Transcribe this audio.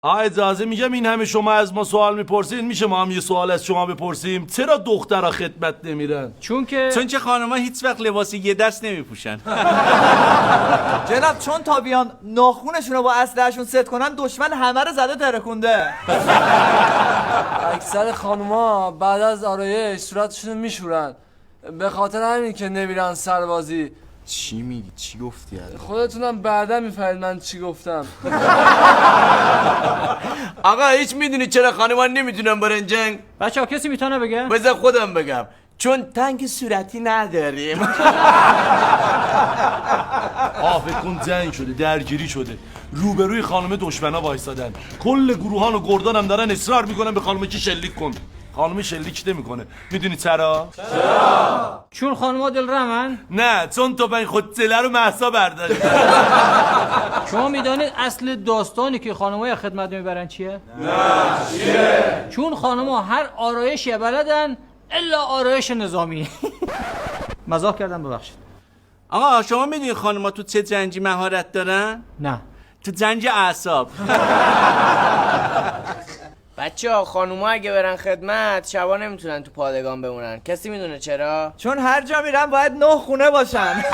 اجازه میگم این همه شما از ما سوال میپرسین، میشه ما هم یه سوال از شما بپرسیم؟ چرا دخترها خدمت نمیرن؟ چون که خانم‌ها هیچ وقت لباس یه دست نمیپوشن. جناب چون تا بیان ناخونشون رو با اسلحه‌شون ست کنن دشمن همه رو زده ترکونده. اکثر خانوما بعد از آرایش صورتشون میشورن، به خاطر همین که نمیرن سربازی. چی میگی؟ چی گفتی؟ خودتونم بعدا میفهمید من چی گفتم. آقا هیچ میدونی چرا خانمان نمیتونن برن جنگ؟ بچه‌ها کسی میتونه بگه؟ بذار خودم بگم. چون تنگ صورتی نداریم. فکر کن جنگ شده، درگیری شده، روبروی خانم دشمنا وایسادن، کل گروهان و گردان هم دارن اصرار میکنن به خانم که شلیک کن. خانم شلیک نمیکنه. میدونی چرا؟ چون خانم‌ها دلرمن؟ نه، چون تو خودتله رو مهسا برداری. شما میدانید اصل داستانی که خانم‌ها خدمت میبرن چیه؟ نه چیه؟ چون خانم‌ها هر آرایشی بلدن الا آرایش نظامی. مزاح کردم، ببخشید. آقا شما میدونی خانم‌ها تو چه جنگی مهارت دارن؟ نه. تو جنگ اعصاب. بچه‌ها خانوما اگه برن خدمت شبا نمیتونن تو پادگان بمونن. کسی میدونه چرا؟ چون هر جا میرن باید 9 خونه باشن.